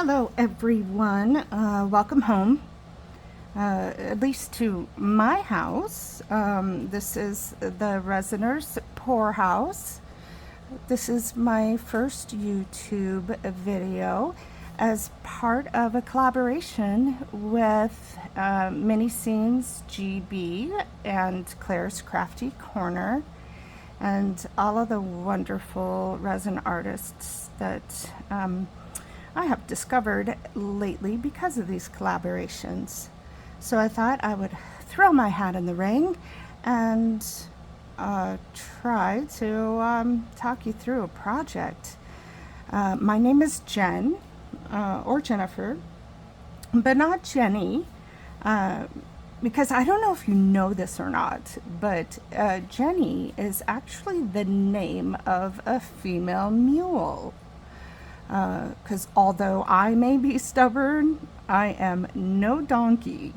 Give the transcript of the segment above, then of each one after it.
Hello everyone, welcome home, at least to my house. This is the Resiner's Poorhouse. This is my first YouTube video as part of a collaboration with Mini Scenes GB and Claire's Crafty Corner and all of the wonderful resin artists that I have discovered lately because of these collaborations. So I thought I would throw my hat in the ring and try to talk you through a project. My name is Jen, or Jennifer, but not Jenny, because I don't know if you know this or not, but Jenny is actually the name of a female mule. Because although I may be stubborn, I am no donkey.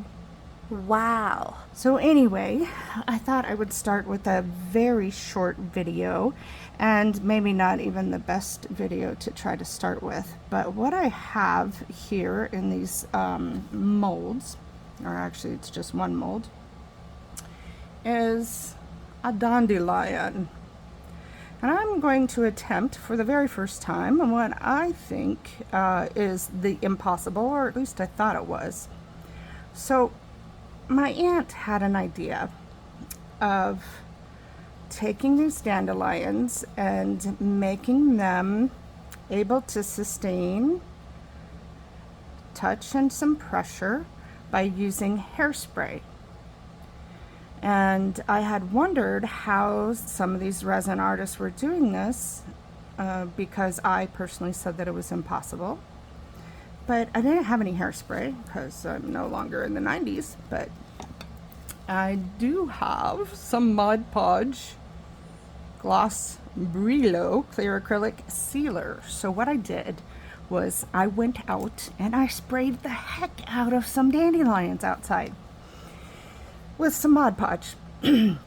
Wow. So anyway, I thought I would start with a very short video, and maybe not even the best video to try to start with. But what I have here in these molds, or actually it's just one mold, is a dandelion. And I'm going to attempt for the very first time what I think is the impossible, or at least I thought it was. So my aunt had an idea of taking these dandelions and making them able to sustain touch and some pressure by using hairspray. And I had wondered how some of these resin artists were doing this because I personally said that it was impossible. But I didn't have any hairspray because I'm no longer in the 90s. But I do have some Mod Podge Gloss Brillo clear acrylic sealer. So what I did was I went out and I sprayed the heck out of some dandelions outside with some Mod Podge. And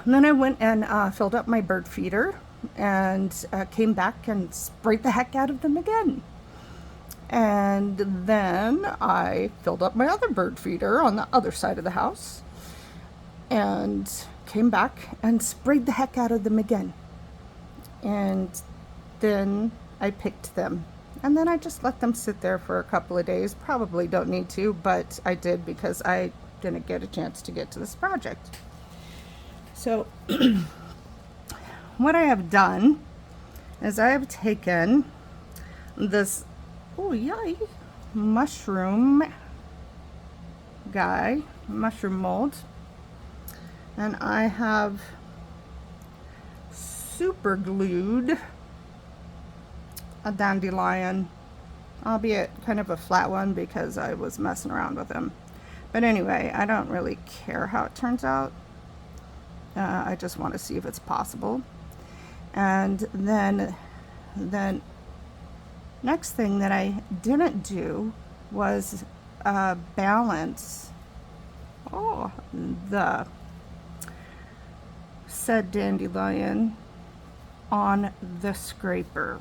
then I went and filled up my bird feeder and came back and sprayed the heck out of them again. And then I filled up my other bird feeder on the other side of the house and came back and sprayed the heck out of them again. And then I picked them. And then I just let them sit there for a couple of days. Probably don't need to, but I did because I didn't get a chance to get to this project. So what I have done is I have taken this mushroom mold, and I have super glued a dandelion, albeit kind of a flat one because I was messing around with them. But anyway, I don't really care how it turns out. I just want to see if it's possible. And then next thing that I didn't do was balance the said dandelion on the scraper.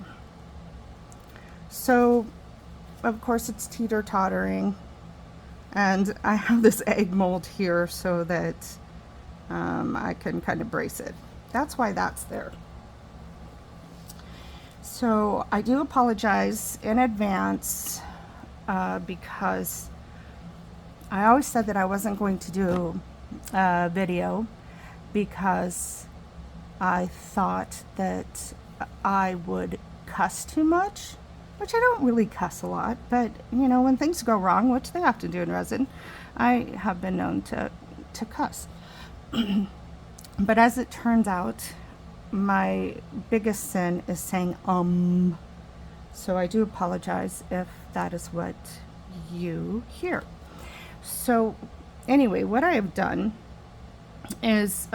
So of course it's teeter-tottering. And I have this egg mold here so that I can kind of brace it. That's why that's there. So I do apologize in advance because I always said that I wasn't going to do a video because I thought that I would cuss too much. Which I don't really cuss a lot, but you know, when things go wrong, which they have to do in resin, I have been known to cuss. But as it turns out, my biggest sin is saying so I do apologize if that is what you hear. So anyway, what I have done is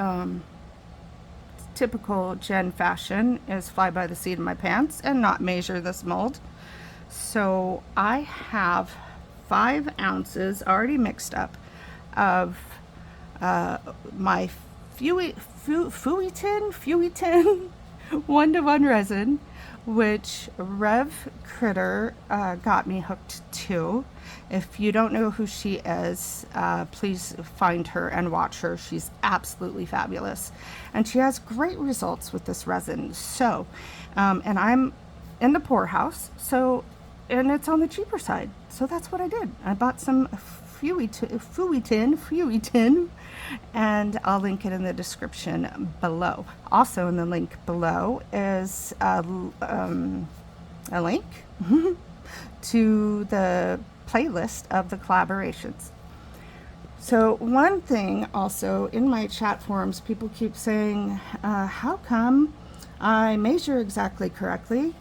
typical Jen fashion is fly by the seat of my pants and not measure this mold. So I have 5 ounces already mixed up of my Feuilleton 1-to-1 resin, which Rev Critter got me hooked to. If you don't know who she is, please find her and watch her. She's absolutely fabulous. And she has great results with this resin. So, and I'm in the poorhouse, so, and it's on the cheaper side. So that's what I did. I bought some Fuitin, and I'll link it in the description below. Also in the link below is a link to the playlist of the collaborations. So one thing also in my chat forums, people keep saying, how come I measure exactly correctly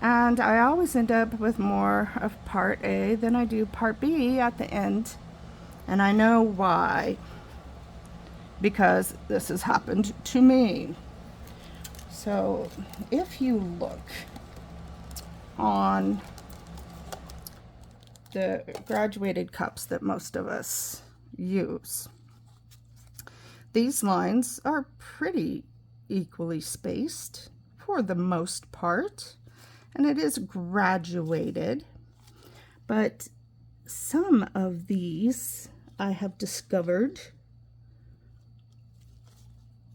and I always end up with more of part A than I do part B at the end? And I know why, because this has happened to me. So if you look on the graduated cups that most of us use, these lines are pretty equally spaced for the most part, and it is graduated, but some of these I have discovered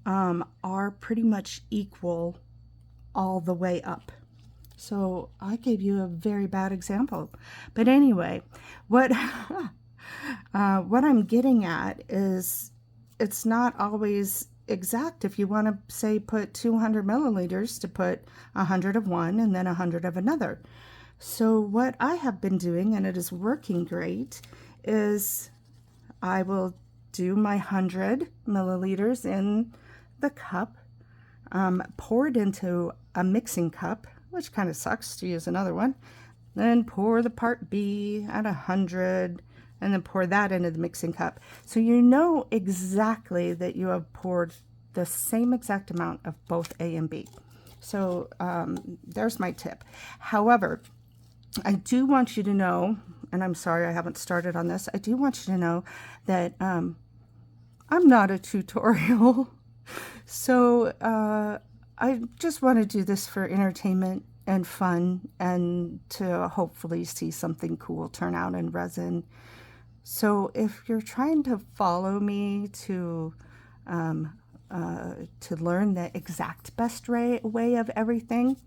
are pretty much equal all the way up. So I gave you a very bad example. But anyway, what what I'm getting at is it's not always exact. If you want to say put 200 milliliters to put 100 of one and then 100 of another. So what I have been doing, and it is working great, is I will do my 100 milliliters in the cup, pour it into a mixing cup, which kind of sucks to use another one, then pour the part B at 100, and then pour that into the mixing cup. So you know exactly that you have poured the same exact amount of both A and B. So there's my tip. However, I do want you to know, and I'm sorry I haven't started on this, I do want you to know that I'm not a tutorial. So I just want to do this for entertainment and fun, and to hopefully see something cool turn out in resin. So if you're trying to follow me to learn the exact best way of everything,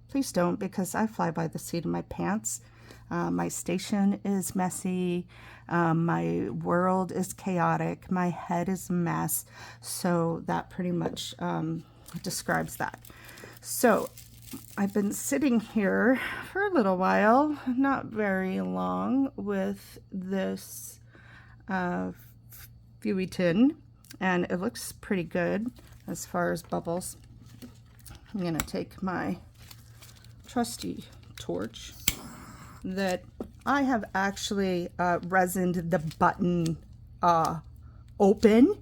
please don't, because I fly by the seat of my pants. My station is messy. My world is chaotic. My head is a mess. So that pretty much describes that. So I've been sitting here for a little while, not very long, with this Fuitin, and it looks pretty good as far as bubbles. I'm going to take my trusty torch that I have actually resined the button open,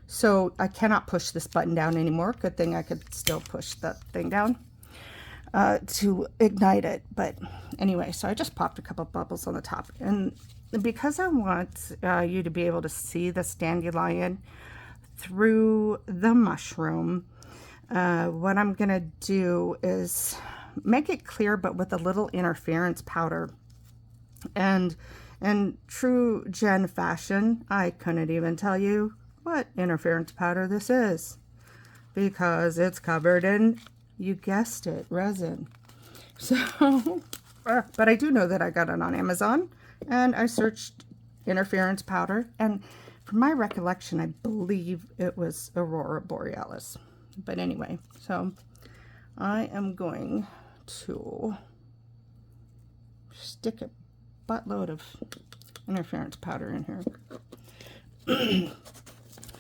so I cannot push this button down anymore. Good thing I could still push that thing down to ignite it. But anyway, so I just popped a couple bubbles on the top, and because I want you to be able to see this dandelion through the mushroom, what I'm gonna do is make it clear, but with a little interference powder. And in true Jen fashion, I couldn't even tell you what interference powder this is, because it's covered in, you guessed it, resin. So, but I do know that I got it on Amazon, and I searched interference powder, and from my recollection, I believe it was Aurora Borealis. But anyway, so I am going to stick a buttload of interference powder in here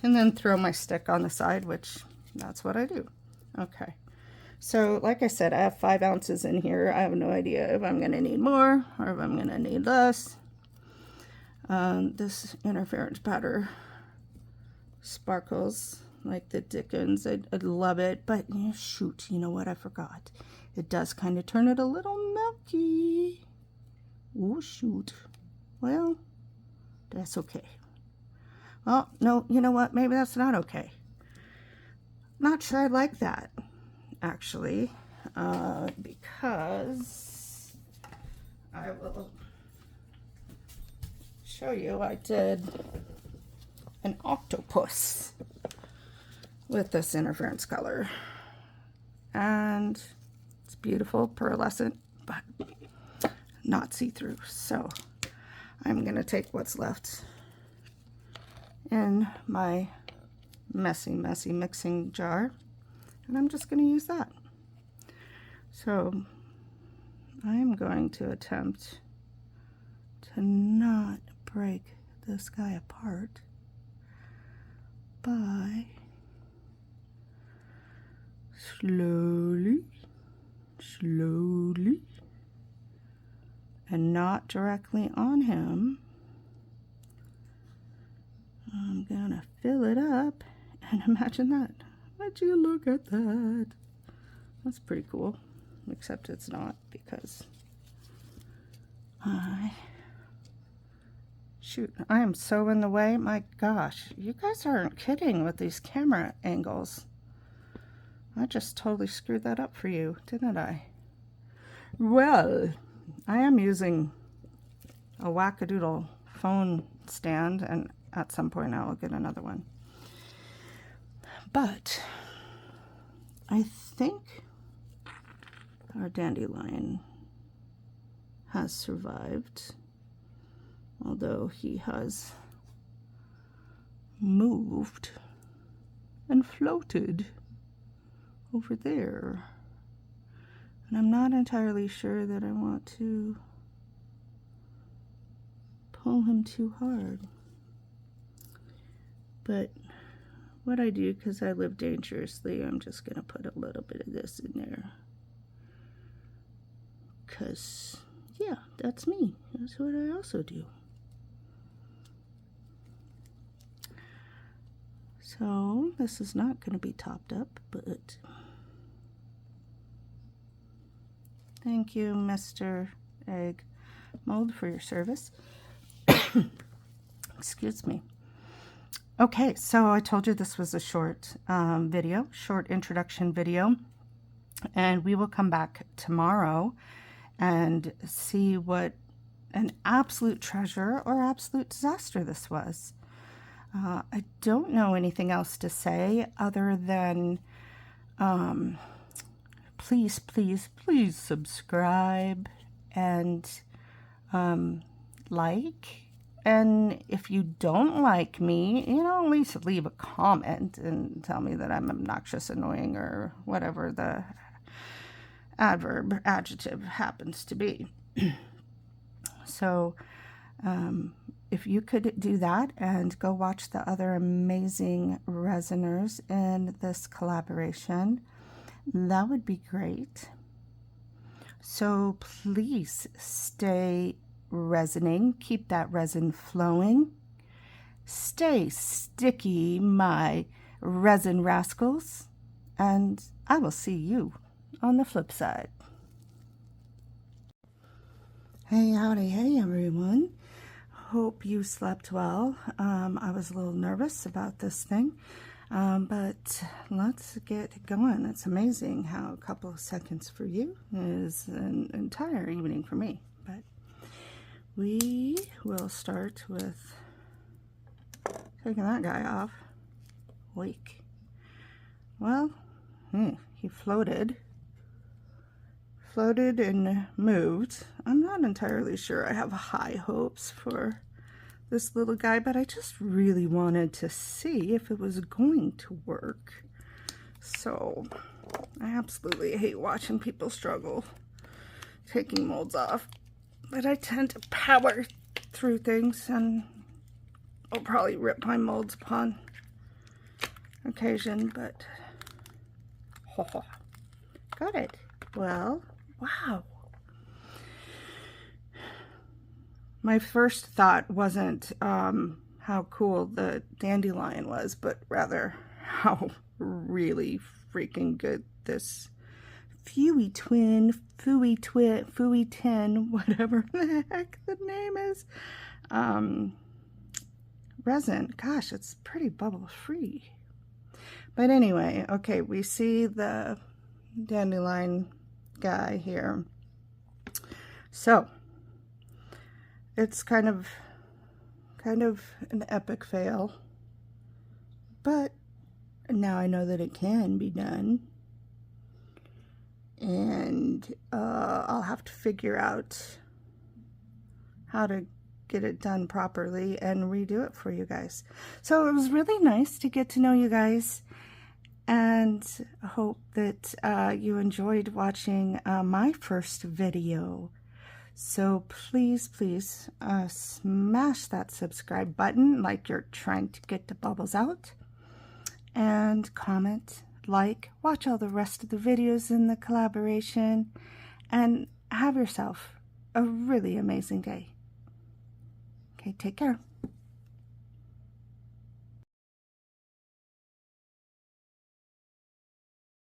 and then throw my stick on the side, which that's what I do. Okay, so like I said, I have 5 ounces in here. I have no idea if I'm going to need more or if I'm going to need less. This interference powder sparkles like the dickens. I'd love it, but shoot, you know what, I forgot. It does kind of turn it a little milky. Oh shoot. Well, that's okay. Well, no, you know what, maybe that's not okay. Not sure I like that. actually, because I will show you. I did an octopus with this interference color, and it's beautiful, pearlescent, but not see-through. So I'm gonna take what's left in my messy mixing jar, and I'm just gonna use that. So I'm going to attempt to not break this guy apart by slowly, and not directly on him. I'm gonna fill it up, and imagine that. Would you look at that? That's pretty cool, except it's not, because I am so in the way. My gosh, you guys aren't kidding with these camera angles. I just totally screwed that up for you, didn't I? Well, I am using a wackadoodle phone stand, and at some point I will get another one. But I think our dandelion has survived, although he has moved and floated over there. And I'm not entirely sure that I want to pull him too hard. But what I do, because I live dangerously, I'm just going to put a little bit of this in there. Because, yeah, that's me. That's what I also do. So, this is not going to be topped up, but thank you, Mr. Egg Mold, for your service. Excuse me. Okay, so I told you this was a short short introduction video, and we will come back tomorrow and see what an absolute treasure or absolute disaster this was. I don't know anything else to say other than please, please, please subscribe and like. And if you don't like me, at least leave a comment and tell me that I'm obnoxious, annoying, or whatever the adjective happens to be. So if you could do that and go watch the other amazing resiners in this collaboration, that would be great. So please stay resining, keep that resin flowing. Stay sticky, my resin rascals, and I will see you on the flip side. Hey, howdy, hey everyone. Hope you slept well. I was a little nervous about this thing, but let's get going. It's amazing how a couple of seconds for you is an entire evening for me. But we will start with taking that guy off. Weak. Well, he floated and moved. I'm not entirely sure I have high hopes for this little guy, but I just really wanted to see if it was going to work. So I absolutely hate watching people struggle taking molds off, but I tend to power through things, and I'll probably rip my molds upon occasion, but got it. Well, wow. My first thought wasn't how cool the dandelion was, but rather how really freaking good this Fooey tin, whatever the heck the name is, resin. Gosh, it's pretty bubble free. But anyway, okay, we see the dandelion guy here. So it's kind of an epic fail, but now I know that it can be done, and I'll have to figure out how to get it done properly and redo it for you guys. So it was really nice to get to know you guys, and I hope that you enjoyed watching my first video. So please, please smash that subscribe button like you're trying to get the bubbles out, and comment, like, watch all the rest of the videos in the collaboration, and have yourself a really amazing day. Okay, take care.